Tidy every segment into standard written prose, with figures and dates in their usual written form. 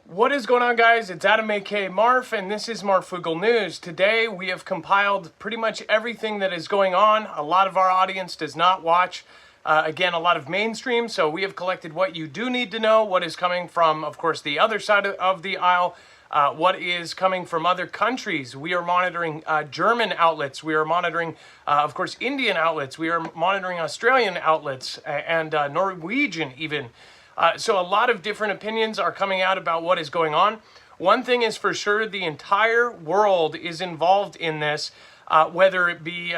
What is going on, guys? It's Adam aka Marf, and this is Marfoogle News. Today we have compiled pretty much everything that is going on. A lot of our audience does not watch, again, a lot of mainstream, so we have collected what you do need to know, what is coming from, of course, the other side of the aisle, what is coming from other countries. We are monitoring German outlets. We are monitoring, of course, Indian outlets. We are monitoring Australian outlets and Norwegian even. So a lot of different opinions are coming out about what is going on. One thing is for sure, the entire world is involved in this, whether it be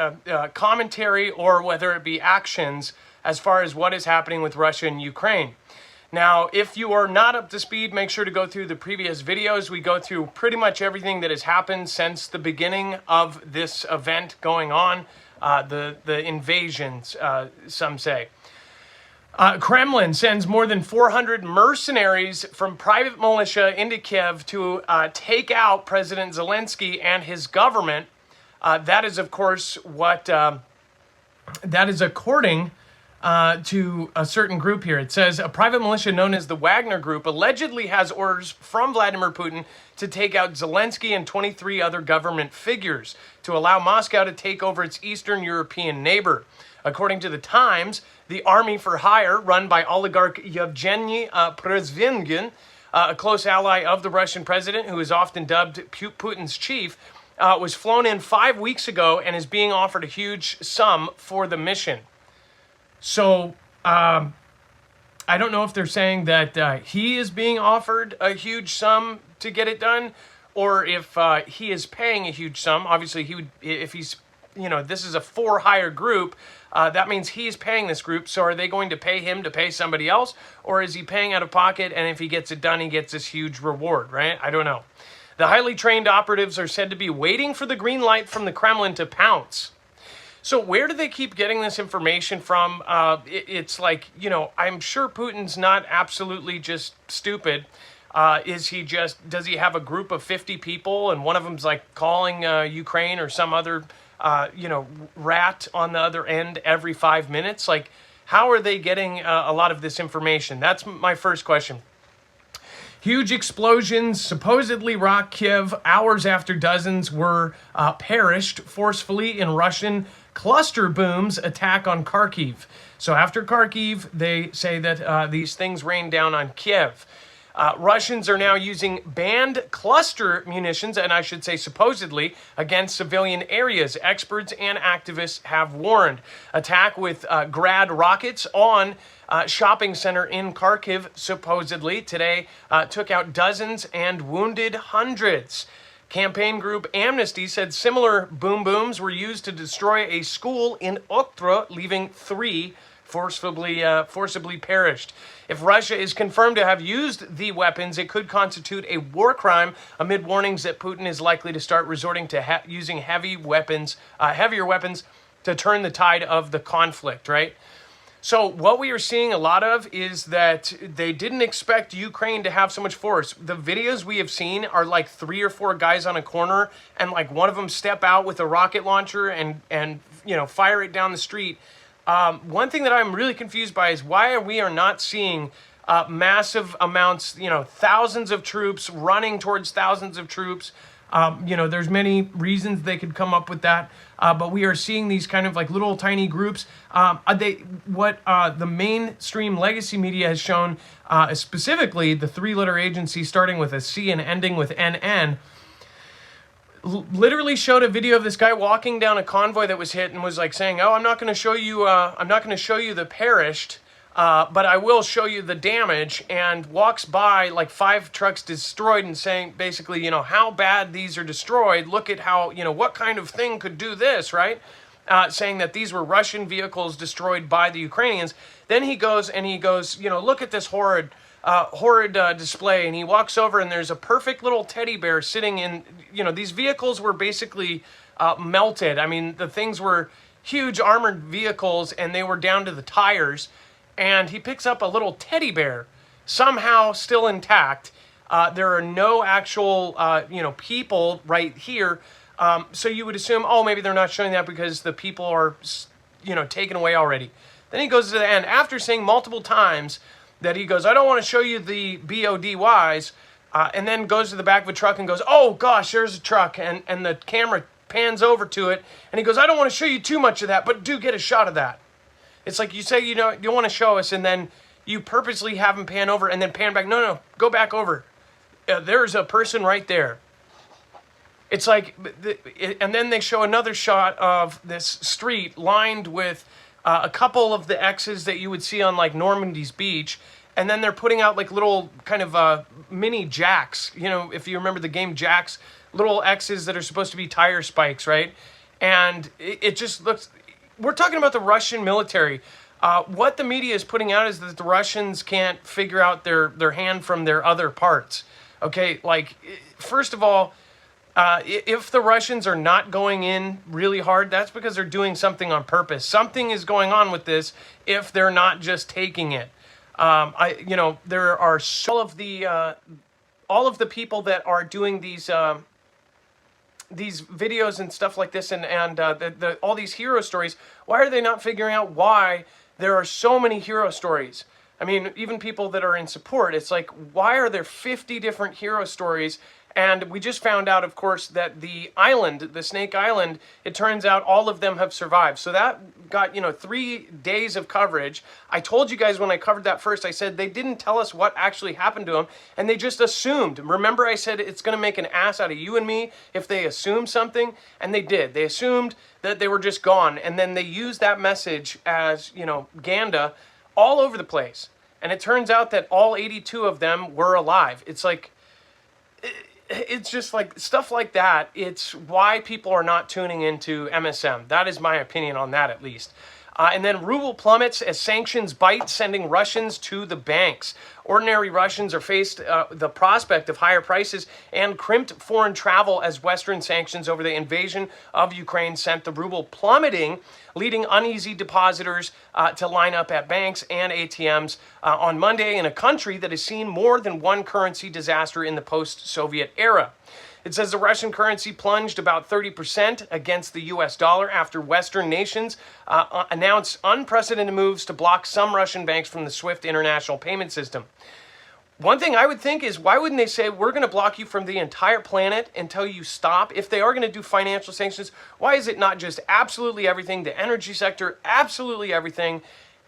commentary or whether it be actions as far as what is happening with Russia and Ukraine. Now, if you are not up to speed, make sure to go through the previous videos. We go through pretty much everything that has happened since the beginning of this event going on, the invasions, some say. Kremlin sends more than 400 mercenaries from private militia into Kiev to take out President Zelensky and his government. That is, of course, what that is according to a certain group here. It says a private militia known as the Wagner Group allegedly has orders from Vladimir Putin to take out Zelensky and 23 other government figures to allow Moscow to take over its Eastern European neighbor. According to the Times, the army for hire, run by oligarch Yevgeny Prigozhin, a close ally of the Russian president, who is often dubbed Putin's chief, was flown in 5 weeks ago and is being offered a huge sum for the mission. So, I don't know if they're saying that he is being offered a huge sum to get it done, or if he is paying a huge sum. Obviously, he would, if he's, this is a for-hire group. That means he's paying this group. So are they going to pay him to pay somebody else? Or is he paying out of pocket, and if he gets it done, he gets this huge reward, right? I don't know. The highly trained operatives are said to be waiting for the green light from the Kremlin to pounce. So where do they keep getting this information from? It's like, I'm sure Putin's not absolutely just stupid. Does he have a group of 50 people and one of them's like calling Ukraine or some other rat on the other end every 5 minutes? Like, how are they getting a lot of this information? That's my first question. Huge explosions supposedly rock Kiev hours after dozens were perished forcefully in Russian cluster booms attack on Kharkiv. So after Kharkiv, they say that these things rained down on Kiev. Russians are now using banned cluster munitions, and I should say supposedly, against civilian areas. Experts and activists have warned. Attack with Grad rockets on shopping center in Kharkiv, supposedly, today took out dozens and wounded hundreds. Campaign group Amnesty said similar boom-booms were used to destroy a school in Oktra, leaving 3 forcibly perished. If Russia is confirmed to have used the weapons, it could constitute a war crime amid warnings that Putin is likely to start resorting to using heavier weapons to turn the tide of the conflict, right? So what we are seeing a lot of is that they didn't expect Ukraine to have so much force. The videos we have seen are like 3 or 4 guys on a corner, and like one of them step out with a rocket launcher and fire it down the street. One thing that I'm really confused by is why we are not seeing massive amounts, thousands of troops running towards thousands of troops. There's many reasons they could come up with that, but we are seeing these kind of like little tiny groups. The mainstream legacy media has shown, specifically the 3-letter agency starting with a C and ending with NN, literally showed a video of this guy walking down a convoy that was hit and was like saying, "Oh, I'm not going to show you the perished, but I will show you the damage," and walks by like 5 trucks destroyed and saying basically, how bad these are destroyed. Look at how, what kind of thing could do this, right? Saying that these were Russian vehicles destroyed by the Ukrainians. Then he goes, look at this horrid display, and he walks over and there's a perfect little teddy bear sitting in, these vehicles were basically melted. I mean, the things were huge armored vehicles and they were down to the tires, and he picks up a little teddy bear, somehow still intact. There are no actual, people right here. So you would assume, oh, maybe they're not showing that because the people are, taken away already. Then he goes to the end after saying multiple times that he goes, I don't want to show you the BODYs. and then goes to the back of a truck and goes, "Oh gosh, there's a truck," and the camera pans over to it, and he goes, "I don't want to show you too much of that, but do get a shot of that." It's like you say, you want to show us, and then you purposely have him pan over and then pan back. No, go back over. There's a person right there. It's like, and then they show another shot of this street lined with a couple of the X's that you would see on like Normandy's beach, and then they're putting out like little kind of mini jacks. If you remember the game Jacks, little X's that are supposed to be tire spikes, right? And it just looks. We're talking about the Russian military. What the media is putting out is that the Russians can't figure out their hand from their other parts. Okay, like, first of all, if the Russians are not going in really hard, that's because they're doing something on purpose. Something is going on with this if they're not just taking it. There are all of the people that are doing these videos and stuff like this, and all these hero stories. Why are they not figuring out why there are so many hero stories? I mean, even people that are in support, it's like, why are there 50 different hero stories? And we just found out, of course, that the Snake Island, it turns out all of them have survived. So that got, 3 days of coverage. I told you guys when I covered that first, I said they didn't tell us what actually happened to them, and they just assumed. Remember I said it's going to make an ass out of you and me if they assume something? And they did. They assumed that they were just gone, and then they used that message as, Ganda all over the place. And it turns out that all 82 of them were alive. It's like, it's just like stuff like that. It's why people are not tuning into MSM. That is my opinion on that, at least. And then ruble plummets as sanctions bite, sending Russians to the banks. Ordinary Russians are faced the prospect of higher prices and crimped foreign travel as Western sanctions over the invasion of Ukraine sent the ruble plummeting, leading uneasy depositors to line up at banks and ATMs on Monday in a country that has seen more than one currency disaster in the post-Soviet era. It says the Russian currency plunged about 30% against the U.S. dollar after Western nations announced unprecedented moves to block some Russian banks from the SWIFT international payment system. One thing I would think is, why wouldn't they say, we're going to block you from the entire planet until you stop? If they are going to do financial sanctions, why is it not just absolutely everything, the energy sector, absolutely everything,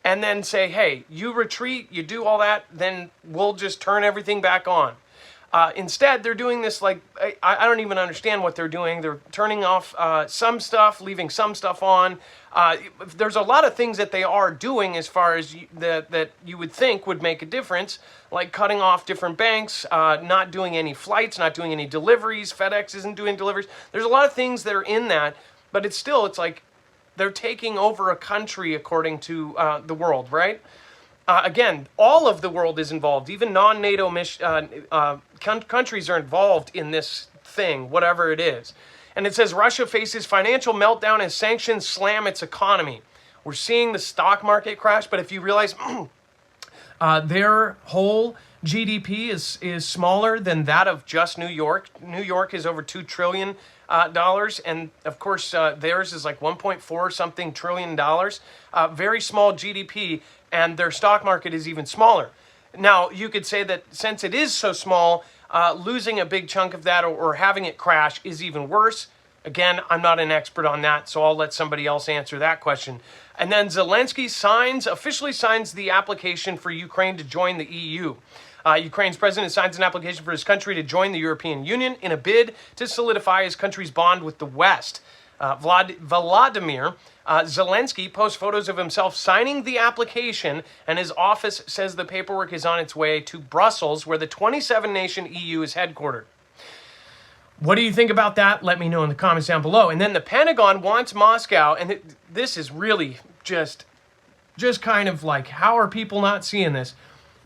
and then say, hey, you retreat, you do all that, then we'll just turn everything back on? Instead, they're doing this like, I don't even understand what they're doing. They're turning off some stuff, leaving some stuff on. There's a lot of things that they are doing as far as that you would think would make a difference, like cutting off different banks, not doing any flights, not doing any deliveries. FedEx isn't doing deliveries. There's a lot of things that are in that, but it's like they're taking over a country according to the world, right? Again, all of the world is involved. Even non-NATO countries are involved in this thing, whatever it is. And it says Russia faces financial meltdown as sanctions slam its economy. We're seeing the stock market crash, but if you realize their whole GDP is smaller than that of just New York. New York is over $2 trillion, and of course theirs is like 1.4 something trillion dollars. Very small GDP, and their stock market is even smaller. Now, you could say that since it is so small, losing a big chunk of that or having it crash is even worse. Again, I'm not an expert on that, so I'll let somebody else answer that question. And then Zelensky officially signs the application for Ukraine to join the EU. Ukraine's president signs an application for his country to join the European Union in a bid to solidify his country's bond with the West. Volodymyr Zelensky posts photos of himself signing the application, and his office says the paperwork is on its way to Brussels, where the 27-nation EU is headquartered. What do you think about that? Let me know in the comments down below. And then the Pentagon wants Moscow, and this is really just kind of like, how are people not seeing this?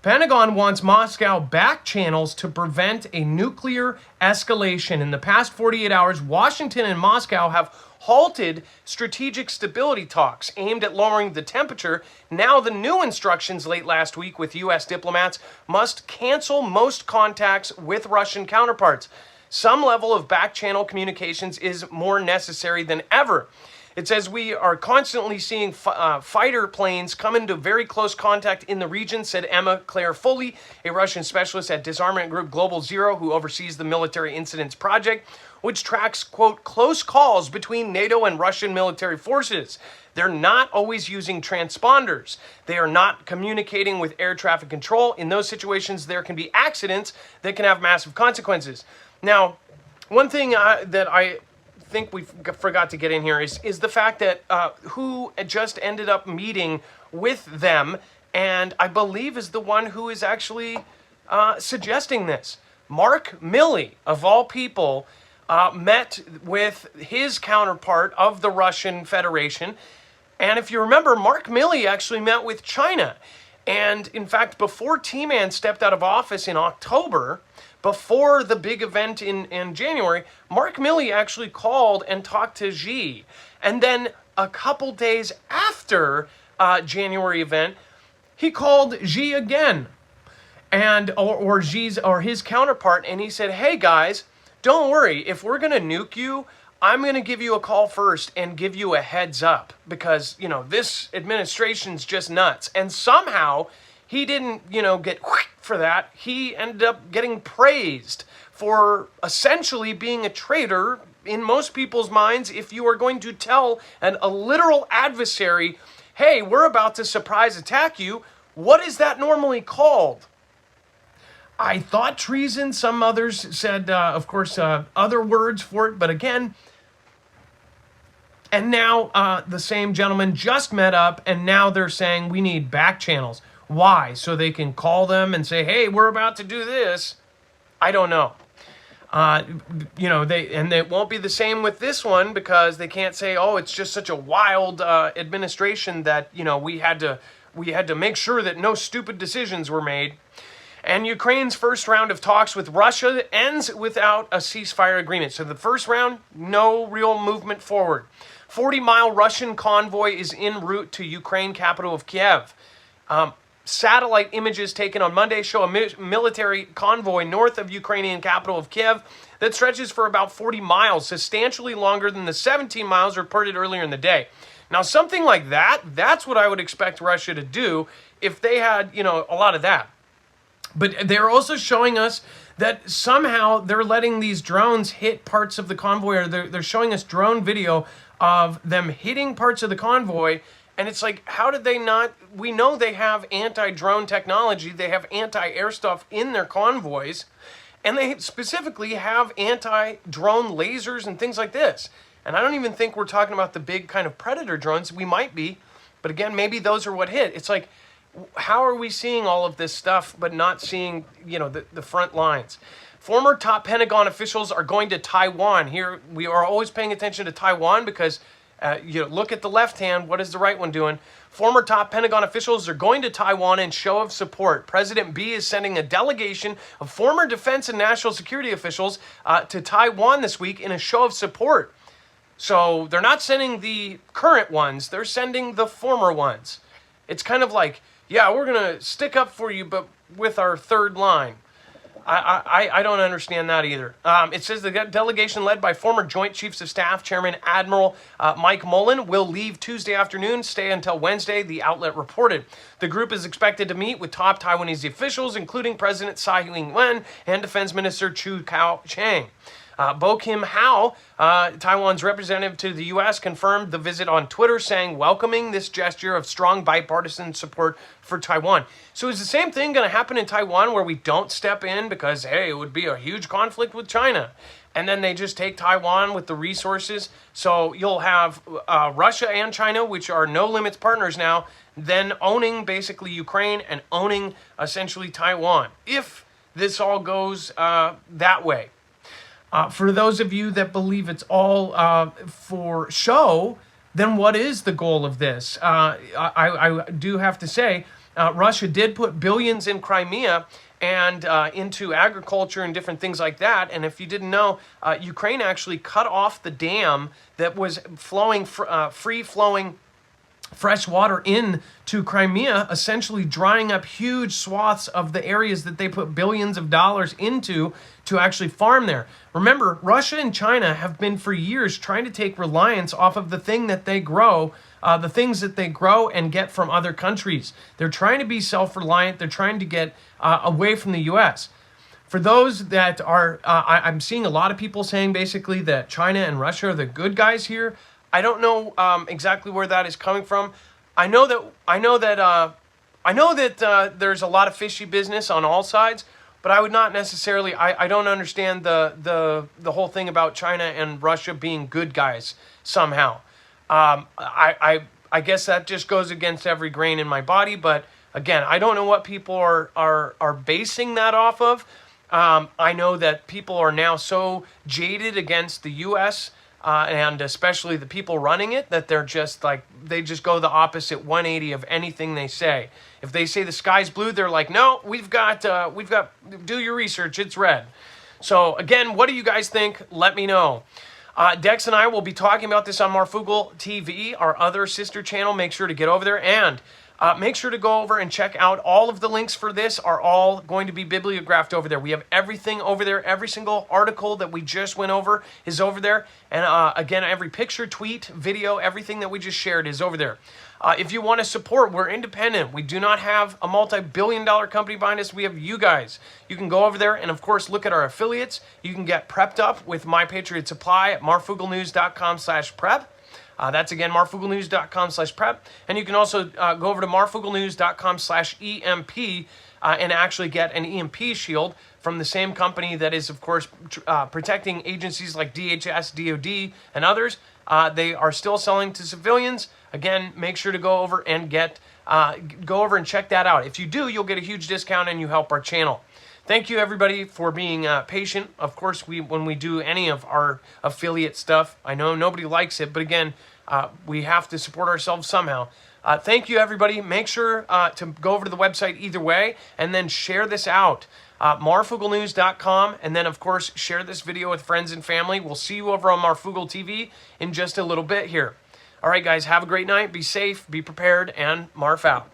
Pentagon wants Moscow back channels to prevent a nuclear escalation. In the past 48 hours, Washington and Moscow have halted strategic stability talks aimed at lowering the temperature. Now the new instructions late last week with U.S. diplomats must cancel most contacts with Russian counterparts. Some level of back channel communications is more necessary than ever. It says we are constantly seeing fighter planes come into very close contact in the region, said Emma Claire Foley, a Russian specialist at disarmament group Global Zero, who oversees the Military Incidents Project, which tracks, quote, close calls between NATO and Russian military forces. They're not always using transponders. They are not communicating with air traffic control. In those situations, there can be accidents that can have massive consequences. Now, one thing that I think we forgot to get in here is the fact that who just ended up meeting with them, and I believe is the one who is actually suggesting this. Mark Milley, of all people, met with his counterpart of the Russian Federation. And if you remember, Mark Milley actually met with China. And in fact, before T-Man stepped out of office in October, before the big event in January, Mark Milley actually called and talked to Xi. And then a couple days after January event, he called Xi again, and or his counterpart, and he said, "Hey guys, don't worry. If we're gonna nuke you, I'm going to give you a call first and give you a heads up because, you know, this administration's just nuts." And somehow he didn't, get for that. He ended up getting praised for essentially being a traitor in most people's minds. If you are going to tell a literal adversary, hey, we're about to surprise attack you, what is that normally called? I thought treason. Some others said, of course, other words for it. But again, and now the same gentleman just met up, and now they're saying we need back channels. Why? So they can call them and say, hey, we're about to do this. I don't know. It won't be the same with this one because they can't say, oh, it's just such a wild administration that, we had to make sure that no stupid decisions were made. And Ukraine's first round of talks with Russia ends without a ceasefire agreement. So the first round, no real movement forward. 40-mile Russian convoy is en route to Ukraine capital of Kiev. Satellite images taken on Monday show a military convoy north of Ukrainian capital of Kiev that stretches for about 40 miles, substantially longer than the 17 miles reported earlier in the day. Now, something like that's what I would expect Russia to do if they had, a lot of that. But they're also showing us that somehow they're letting these drones hit parts of the convoy, or they're showing us drone video of them hitting parts of the convoy. And it's like, how did they not? We know they have anti-drone technology. They have anti-air stuff in their convoys. And they specifically have anti-drone lasers and things like this. And I don't even think we're talking about the big kind of Predator drones. We might be. But again, maybe those are what hit. It's like, how are we seeing all of this stuff but not seeing, the front lines? Former top Pentagon officials are going to Taiwan. Here, we are always paying attention to Taiwan because, look at the left hand. What is the right one doing? Former top Pentagon officials are going to Taiwan in show of support. President Xi is sending a delegation of former defense and national security officials to Taiwan this week in a show of support. So they're not sending the current ones. They're sending the former ones. It's kind of like, yeah, we're going to stick up for you, but with our third line. I don't understand that either. It says the delegation led by former Joint Chiefs of Staff Chairman Admiral Mike Mullen will leave Tuesday afternoon, stay until Wednesday, the outlet reported. The group is expected to meet with top Taiwanese officials, including President Tsai Ing-wen and Defense Minister Chu Kao-chang. Bo Kim Hao, Taiwan's representative to the U.S., confirmed the visit on Twitter, saying, welcoming this gesture of strong bipartisan support for Taiwan. So is the same thing going to happen in Taiwan where we don't step in because, hey, it would be a huge conflict with China? And then they just take Taiwan with the resources. So you'll have Russia and China, which are no limits partners now, then owning basically Ukraine and owning essentially Taiwan, if this all goes that way. For those of you that believe it's all for show, then what is the goal of this? I do have to say, Russia did put billions in Crimea and into agriculture and different things like that. And if you didn't know, Ukraine actually cut off the dam that was flowing free-flowing fresh water into Crimea, essentially drying up huge swaths of the areas that they put billions of dollars into to actually farm there. Remember, Russia and China have been for years trying to take reliance off of the thing that they grow, the things that they grow and get from other countries. They're trying to be self-reliant. They're trying to get away from the U.S. For those that are, I'm seeing a lot of people saying basically that China and Russia are the good guys here. I don't know exactly where that is coming from. I know that there's a lot of fishy business on all sides, but I would not necessarily. I don't understand the whole thing about China and Russia being good guys somehow. I guess that just goes against every grain in my body. But again, I don't know what people are basing that off of. I know that people are now so jaded against the U.S. And especially the people running it, that they're just like, they just go the opposite 180 of anything they say. If they say the sky's blue, they're like, no, we've got, do your research, it's red. So again, what do you guys think? Let me know. Dex and I will be talking about this on Marfoogle TV, our other sister channel. Make sure to get over there, and make sure to go over and check out all of the links for this are all going to be bibliographed over there. We have everything over there. Every single article that we just went over is over there. And again, every picture, tweet, video, everything that we just shared is over there. If you want to support, we're independent. We do not have a multi-billion-dollar company behind us. We have you guys. You can go over there and, of course, look at our affiliates. You can get prepped up with My Patriot Supply at marfooglenews.com/prep. That's again, marfooglenews.com/prep. And you can also go over to marfooglenews.com/EMP and actually get an EMP shield from the same company that is, of course, protecting agencies like DHS, DOD, and others. They are still selling to civilians. Again, make sure to go over and go over and check that out. If you do, you'll get a huge discount and you help our channel. Thank you, everybody, for being patient. Of course, when we do any of our affiliate stuff, I know nobody likes it, but again, we have to support ourselves somehow. Thank you, everybody. Make sure to go over to the website either way, and then share this out. marfooglenews.com, and then, of course, share this video with friends and family. We'll see you over on Marfoogle TV in just a little bit here. All right, guys, have a great night. Be safe, be prepared, and Marf out.